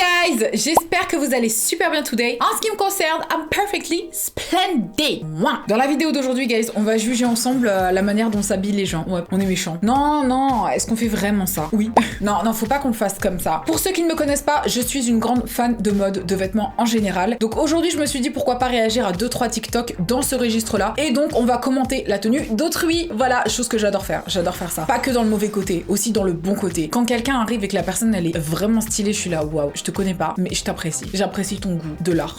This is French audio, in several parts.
guys, j'espère que vous allez super bien today. En ce qui me concerne, I'm perfectly splendid. Dans la vidéo d'aujourd'hui, guys, on va juger ensemble la manière dont s'habillent les gens. Ouais, on est méchants. Non, est-ce qu'on fait vraiment ça? Oui. Non, faut pas qu'on le fasse comme ça. Pour ceux qui ne me connaissent pas, je suis une grande fan de mode, de vêtements en général. Donc aujourd'hui, je me suis dit pourquoi pas réagir à 2-3 TikTok dans ce registre-là. Et donc, on va commenter la tenue d'autrui. Voilà, chose que j'adore faire. J'adore faire ça. Pas que dans le mauvais côté, aussi dans le bon côté. Quand quelqu'un arrive et que la personne, elle est vraiment stylée, je suis là, waouh, je te connais pas, mais je t'apprécie. J'apprécie ton goût de l'art.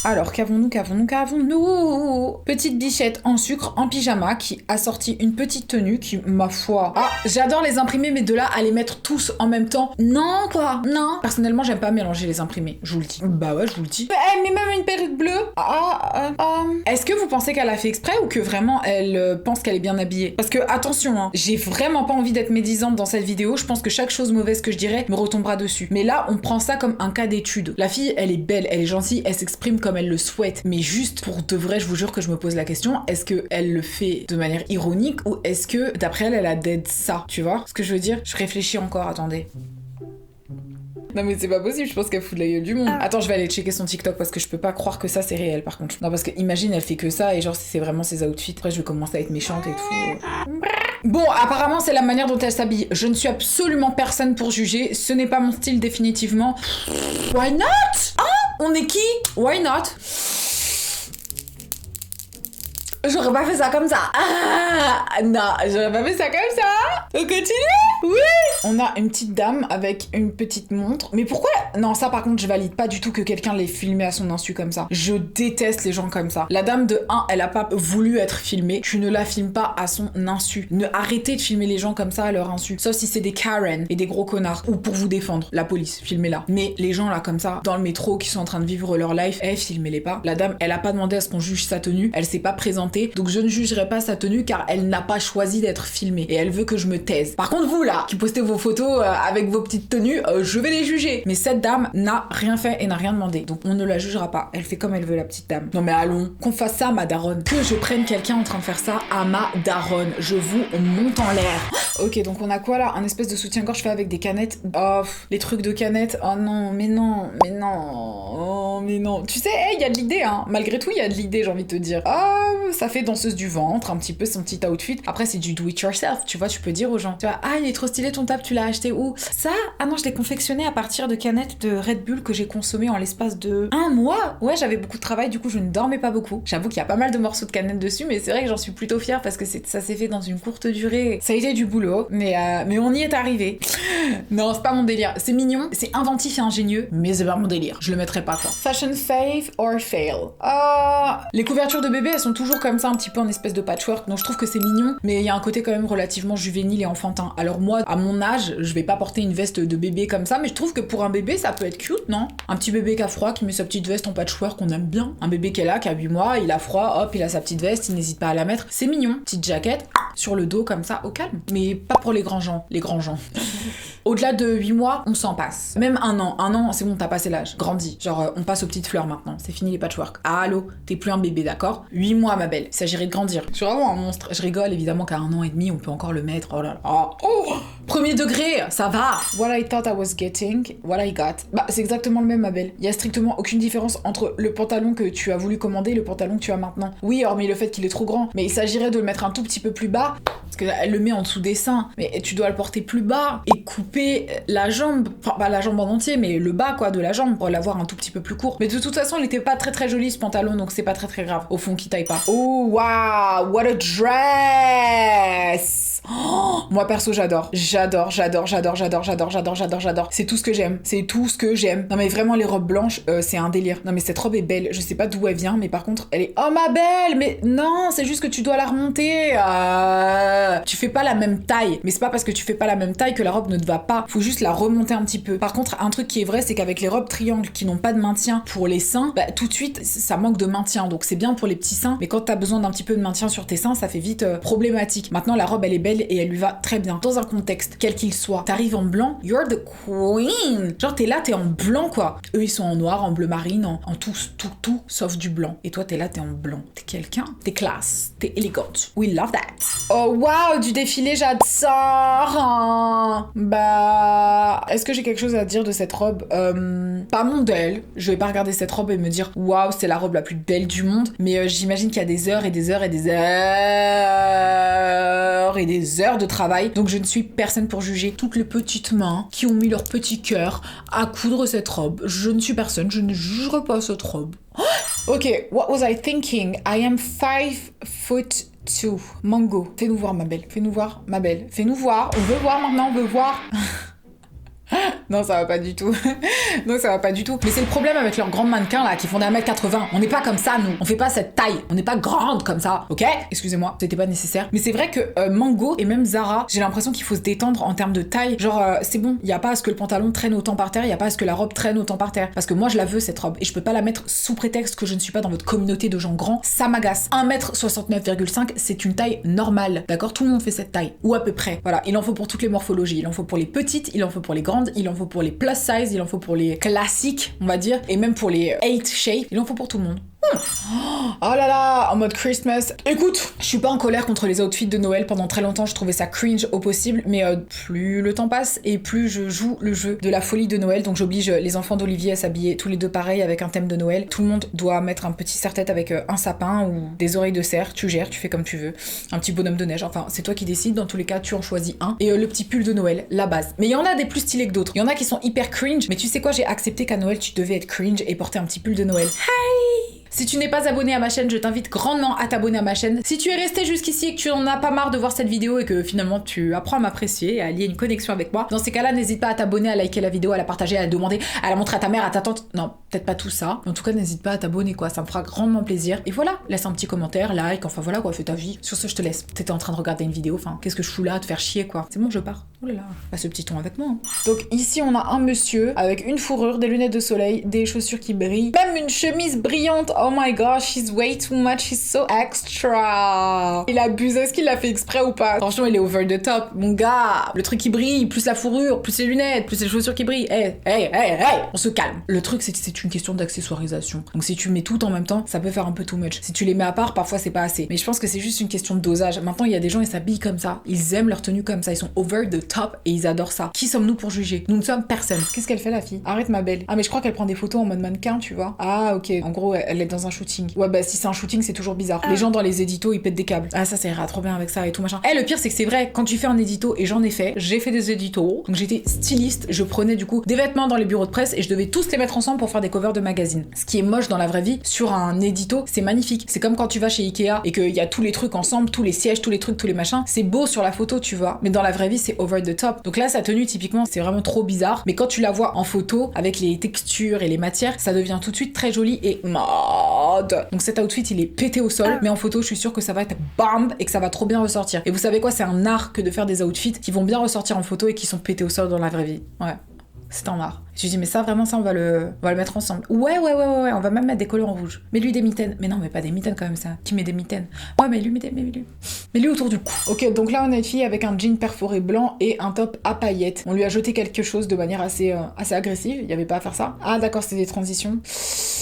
Alors, qu'avons-nous? Petite bichette en sucre, en pyjama, qui a sorti une petite tenue qui, ma foi... Ah, j'adore les imprimés, mais de là à les mettre tous en même temps, non quoi, non. Personnellement, j'aime pas mélanger les imprimés, je vous le dis. Bah ouais, je vous le dis. Mais même une perruque bleue. Est-ce que vous pensez qu'elle a fait exprès ou que vraiment elle pense qu'elle est bien habillée? Parce que, attention, hein, j'ai vraiment pas envie d'être médisante dans cette vidéo, je pense que chaque chose mauvaise que je dirais me retombera dessus. Mais là, on prend ça comme un cas d'étude. La fille, elle est belle, elle est gentille, elle s'exprime comme elle le souhaite, mais juste pour de vrai, je vous jure que je me pose la question, est-ce qu'elle le fait de manière ironique ou est-ce que d'après elle, elle a dead ça, tu vois ce que je veux dire? Je réfléchis encore, attendez. Non mais c'est pas possible, je pense qu'elle fout de la gueule du monde. Attends, je vais aller checker son TikTok parce que je peux pas croire que ça c'est réel par contre. Non parce que imagine elle fait que ça et genre c'est vraiment ses outfits. Après je vais commencer à être méchante et tout. Bon, apparemment c'est la manière dont elle s'habille. Je ne suis absolument personne pour juger. Ce n'est pas mon style définitivement. Why not? On est qui? Why not? J'aurais pas fait ça comme ça. Non, j'aurais pas fait ça comme ça. On continue? Oui. On a une petite dame avec une petite montre. Mais pourquoi? Non, ça par contre, je valide pas du tout que quelqu'un l'ait filmé à son insu comme ça. Je déteste les gens comme ça. La dame de 1, elle a pas voulu être filmée. Tu ne la filmes pas à son insu. Ne arrêtez de filmer les gens comme ça à leur insu. Sauf si c'est des Karen et des gros connards. Ou pour vous défendre. La police, filmez-la. Mais les gens là comme ça, dans le métro, qui sont en train de vivre leur life, filmez-les pas. La dame, elle a pas demandé à ce qu'on juge sa tenue. Elle s'est pas présentée. Donc je ne jugerai pas sa tenue car elle n'a pas choisi d'être filmée et elle veut que je me taise. Par contre vous là, qui postez vos photos avec vos petites tenues, je vais les juger. Mais cette dame n'a rien fait et n'a rien demandé. Donc on ne la jugera pas. Elle fait comme elle veut la petite dame. Non mais allons, qu'on fasse ça à ma daronne. Que je prenne quelqu'un en train de faire ça à ma daronne. Je vous monte en l'air. Ok, donc on a quoi là? Un espèce de soutien-gorge fait avec des canettes. Oh, les trucs de canettes. Oh non, mais non. Oh, mais non. Tu sais, il y a de l'idée, hein. Malgré tout, il y a de l'idée, j'ai envie de te dire. Oh, ça fait danseuse du ventre, un petit peu son petit outfit. Après, c'est du do it yourself, tu vois, tu peux dire aux gens. Tu vois, il est trop stylé ton top, tu l'as acheté où? Ça? Ah non, je l'ai confectionné à partir de canettes de Red Bull que j'ai consommé en l'espace de 1 mois. Ouais, j'avais beaucoup de travail, du coup, je ne dormais pas beaucoup. J'avoue qu'il y a pas mal de morceaux de canettes dessus, mais c'est vrai que j'en suis plutôt fière parce que ça s'est fait dans une courte durée. Ça a été du boulot, mais on y est arrivé. Non, c'est pas mon délire. C'est mignon, c'est inventif et ingénieux, mais c'est pas mon délire. Je le mettrai pas, quoi. Fashion fave or fail? Les couvertures de bébé, elles sont toujours comme ça, un petit peu en espèce de patchwork, donc je trouve que c'est mignon, mais il y a un côté quand même relativement juvénile et enfantin. Alors moi, à mon âge, je vais pas porter une veste de bébé comme ça, mais je trouve que pour un bébé, ça peut être cute, non? Un petit bébé qui a froid, qui met sa petite veste en patchwork, on aime bien. Un bébé qui est là, qui a 8 mois, il a froid, hop, il a sa petite veste, il n'hésite pas à la mettre. C'est mignon. Petite jaquette, sur le dos comme ça, au calme. Mais pas pour les grands gens. Au-delà de 8 mois, on s'en passe. Même 1 an. 1 an, c'est bon, t'as passé l'âge. Grandis. Genre, on passe aux petites fleurs maintenant. C'est fini les patchwork. Allô, t'es plus un bébé, d'accord? 8 mois, ma belle. Il s'agirait de grandir. Je suis vraiment un monstre. Je rigole, évidemment qu'à 1 an et demi, on peut encore le mettre. Oh là là. Oh, premier degré, ça va. What I thought I was getting, what I got. Bah, c'est exactement le même, ma belle. Il y a strictement aucune différence entre le pantalon que tu as voulu commander et le pantalon que tu as maintenant. Oui, hormis le fait qu'il est trop grand. Mais il s'agirait de le mettre un tout petit peu plus bas. Parce qu'elle le met en dessous des seins. Mais tu dois le porter plus bas et couper la jambe. Enfin, pas la jambe en entier, mais le bas, quoi, de la jambe pour l'avoir un tout petit peu plus court. Mais de toute façon, il était pas très très joli ce pantalon, donc c'est pas très très grave. Au fond, qui taille pas. Oh, wow, what a dress! Oh, moi perso j'adore. J'adore. C'est tout ce que j'aime. Non mais vraiment les robes blanches, c'est un délire. Non mais cette robe est belle. Je sais pas d'où elle vient, mais par contre elle est... Oh ma belle! Mais non, c'est juste que tu dois la remonter. Tu fais pas la même taille. Mais c'est pas parce que tu fais pas la même taille que la robe ne te va pas. Faut juste la remonter un petit peu. Par contre, un truc qui est vrai, c'est qu'avec les robes triangles qui n'ont pas de maintien pour les seins, bah tout de suite ça manque de maintien. Donc c'est bien pour les petits seins, mais quand t'as besoin d'un petit peu de maintien sur tes seins, ça fait vite problématique. Maintenant la robe elle est belle belle et elle lui va très bien. Dans un contexte, quel qu'il soit, t'arrives en blanc, you're the queen. Genre t'es là, t'es en blanc quoi. Eux ils sont en noir, en bleu marine, en tout, sauf du blanc. Et toi t'es là, t'es en blanc. T'es quelqu'un, t'es classe, t'es élégante. We love that. Oh wow, du défilé, j'adore. Bah, est-ce que j'ai quelque chose à dire de cette robe? Pas mon d'elle. Je vais pas regarder cette robe et me dire waouh, c'est la robe la plus belle du monde. Mais j'imagine qu'il y a des heures et des heures et des heures et des heures de travail. Donc je ne suis personne pour juger toutes les petites mains qui ont mis leur petit cœur à coudre cette robe. Je ne suis personne, je ne jugerai pas cette robe. Ok, what was I thinking? I am 5'2". Mango, fais-nous voir ma belle, fais-nous voir ma belle, fais-nous voir, on veut voir maintenant, on veut voir. Non, ça va pas du tout. Non, ça va pas du tout. Mais c'est le problème avec leurs grands mannequins là qui font des 1m80. On n'est pas comme ça, nous. On fait pas cette taille. On n'est pas grande comme ça. Ok? Excusez-moi, c'était pas nécessaire. Mais c'est vrai que Mango et même Zara, j'ai l'impression qu'il faut se détendre en termes de taille. Genre, c'est bon. Il y a pas à ce que le pantalon traîne autant par terre. Il y a pas à ce que la robe traîne autant par terre. Parce que moi, je la veux cette robe. Et je peux pas la mettre sous prétexte que je ne suis pas dans votre communauté de gens grands. Ça m'agace. 1m69,5, c'est une taille normale. D'accord? Tout le monde fait cette taille. Ou à peu près. Voilà. Il en faut pour toutes les morphologies. Il en faut pour les petites. Il en faut pour les grandes. Il en faut pour les plus size, il en faut pour les classiques, on va dire, et même pour les 8 shape, il en faut pour tout le monde. Oh là là, en mode Christmas. Écoute, je suis pas en colère contre les outfits de Noël. Pendant très longtemps, je trouvais ça cringe au possible, mais plus le temps passe et plus je joue le jeu de la folie de Noël. Donc j'oblige les enfants d'Olivier à s'habiller tous les deux pareil avec un thème de Noël. Tout le monde doit mettre un petit serre-tête avec un sapin ou des oreilles de cerf. Tu gères, tu fais comme tu veux. Un petit bonhomme de neige. Enfin, c'est toi qui décides. Dans tous les cas, tu en choisis un. Et le petit pull de Noël, la base. Mais il y en a des plus stylés que d'autres. Il y en a qui sont hyper cringe. Mais tu sais quoi, j'ai accepté qu'à Noël, tu devais être cringe et porter un petit pull de Noël. Hi! Si tu n'es pas abonné à ma chaîne, je t'invite grandement à t'abonner à ma chaîne. Si tu es resté jusqu'ici et que tu en as pas marre de voir cette vidéo et que finalement tu apprends à m'apprécier et à lier une connexion avec moi, dans ces cas-là, n'hésite pas à t'abonner, à liker la vidéo, à la partager, à la demander, à la montrer à ta mère, à ta tante. Non, peut-être pas tout ça. Mais en tout cas, n'hésite pas à t'abonner quoi, ça me fera grandement plaisir. Et voilà, laisse un petit commentaire, like, enfin voilà quoi, fais ta vie. Sur ce, je te laisse. T'étais en train de regarder une vidéo, enfin, qu'est-ce que je fous là, à te faire chier quoi. C'est bon, je pars. Oh là là, pas ce petit ton avec moi. Hein. Donc ici, on a un monsieur avec une fourrure, des lunettes de soleil, des chaussures qui brillent, même une chemise brillante. Oh my gosh, he's way too much, he's so extra. Il abuse, est-ce qu'il l'a fait exprès ou pas? Franchement, il est over the top, mon gars. Le truc qui brille, plus la fourrure, plus les lunettes, plus les chaussures qui brillent. Hey, on se calme. Le truc, c'est que c'est une question d'accessoirisation. Donc si tu mets tout en même temps, ça peut faire un peu too much. Si tu les mets à part, parfois c'est pas assez. Mais je pense que c'est juste une question de dosage. Maintenant, il y a des gens, ils s'habillent comme ça. Ils aiment leur tenue comme ça. Ils sont over the top et ils adorent ça. Qui sommes-nous pour juger? Nous ne sommes personne. Qu'est-ce qu'elle fait la fille? Arrête ma belle. Ah mais je crois qu'elle prend des photos en mode mannequin, tu vois. Ah ok. En gros, elle est dans un shooting. Ouais bah si c'est un shooting, c'est toujours bizarre. Les gens dans les éditos, ils pètent des câbles. Ah ça ira trop bien avec ça et tout machin. Le pire c'est que c'est vrai, quand tu fais un édito, et j'en ai fait, j'ai fait des éditos, donc j'étais styliste, je prenais du coup des vêtements dans les bureaux de presse et je devais tous les mettre ensemble pour faire des covers de magazines. Ce qui est moche dans la vraie vie, sur un édito, c'est magnifique. C'est comme quand tu vas chez Ikea et qu'il y a tous les trucs ensemble, tous les sièges, tous les trucs, tous les machins. C'est beau sur la photo, tu vois, mais dans la vraie vie, c'est over the top. Donc là, sa tenue, typiquement, c'est vraiment trop bizarre. Mais quand tu la vois en photo, avec les textures et les matières, ça devient tout de suite très joli et mode. Donc cet outfit, il est pété au sol, mais en photo, je suis sûre que ça va être bam et que ça va trop bien ressortir. Et vous savez quoi, c'est un art que de faire des outfits qui vont bien ressortir en photo et qui sont pétés au sol dans la vraie vie. Ouais. C'est un art. Je lui dis mais ça vraiment ça on va le mettre ensemble. Ouais, on va même mettre des collants rouges. Mais lui des mitaines. Mais non mais pas des mitaines quand même ça. Qui met des mitaines? Ouais mais lui mais lui autour du cou. Ok donc là on a une fille avec un jean perforé blanc et un top à paillettes. On lui a jeté quelque chose de manière assez agressive. Il y avait pas à faire ça. Ah d'accord c'était des transitions.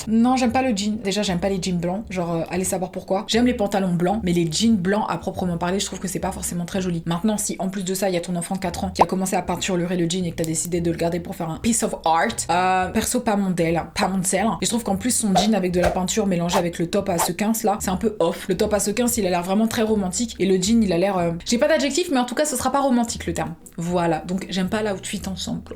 Non j'aime pas le jean. Déjà j'aime pas les jeans blancs. Genre allez savoir pourquoi. J'aime les pantalons blancs mais les jeans blancs à proprement parler je trouve que c'est pas forcément très joli. Maintenant si en plus de ça il y a ton enfant de 4 ans qui a commencé à peinturer le jean et que t'as décidé de le garder pour faire un piece of art. Perso, pas mon sel. Et je trouve qu'en plus, son jean avec de la peinture mélangée avec le top à sequins là, c'est un peu off. Le top à sequins, il a l'air vraiment très romantique. Et le jean, il a l'air... J'ai pas d'adjectif, mais en tout cas, ce sera pas romantique le terme. Voilà. Donc, j'aime pas l'outfit ensemble.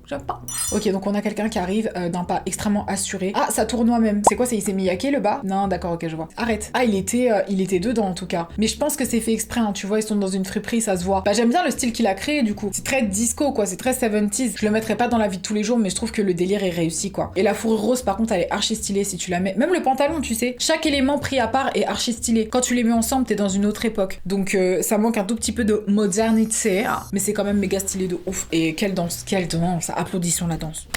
J'aime pas. Ok, donc on a quelqu'un qui arrive d'un pas extrêmement assuré. Ah, ça tournoie même. C'est quoi, il s'est mis hacké le bas? Non, d'accord, ok, je vois. Arrête. Ah, il était dedans en tout cas. Mais je pense que c'est fait exprès, hein, tu vois, ils sont dans une friperie, ça se voit. Bah, j'aime bien le style qu'il a créé du coup. C'est très disco, quoi, c'est très 70s. Je le mettrais pas dans la vie de tous les jours, mais je trouve que le délire est réussi, quoi. Et la fourrure rose, par contre, elle est archi stylée si tu la mets. Même le pantalon, tu sais. Chaque élément pris à part est archi stylé. Quand tu les mets ensemble, t'es dans une autre époque. Donc, ça manque un tout petit peu de modernité, hein, mais c'est quand même méga stylé de ouf. Et quelle danse, applaudissements la danse.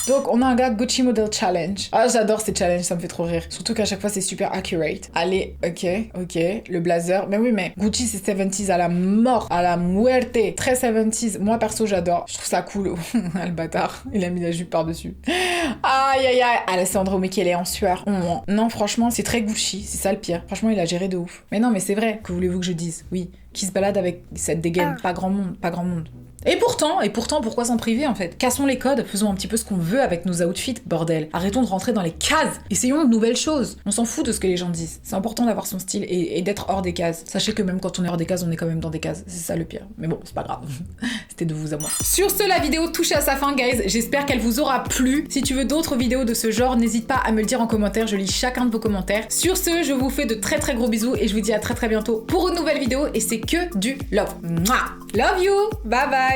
Donc, on a un gars Gucci Model Challenge. Ah, j'adore ces challenges, ça me fait trop rire. Surtout qu'à chaque fois, c'est super accurate. Allez, ok. Le blazer. Mais oui, mais Gucci, c'est 70s à la mort, à la muerte. Très 70s. Moi, perso, j'adore. Je trouve ça cool. Ah, le bâtard. Il a mis la jupe par-dessus. Aïe, aïe, aïe. Alessandro Michele est en sueur. Non, franchement, c'est très Gucci. C'est ça le pire. Franchement, il a géré de ouf. Mais non, mais c'est vrai. Que voulez-vous que je dise? Oui. Qui se balade avec cette dégaine? Pas grand monde. Pas grand monde. Et pourtant, pourquoi s'en priver en fait? Cassons les codes, faisons un petit peu ce qu'on veut avec nos outfits, bordel. Arrêtons de rentrer dans les cases. Essayons de nouvelles choses. On s'en fout de ce que les gens disent. C'est important d'avoir son style et d'être hors des cases. Sachez que même quand on est hors des cases, on est quand même dans des cases. C'est ça le pire. Mais bon, c'est pas grave. C'était de vous à moi. Sur ce, la vidéo touche à sa fin, guys. J'espère qu'elle vous aura plu. Si tu veux d'autres vidéos de ce genre, n'hésite pas à me le dire en commentaire. Je lis chacun de vos commentaires. Sur ce, je vous fais de très très gros bisous et je vous dis à très très bientôt pour une nouvelle vidéo. Et c'est que du love. Mouah. Love you. Bye bye.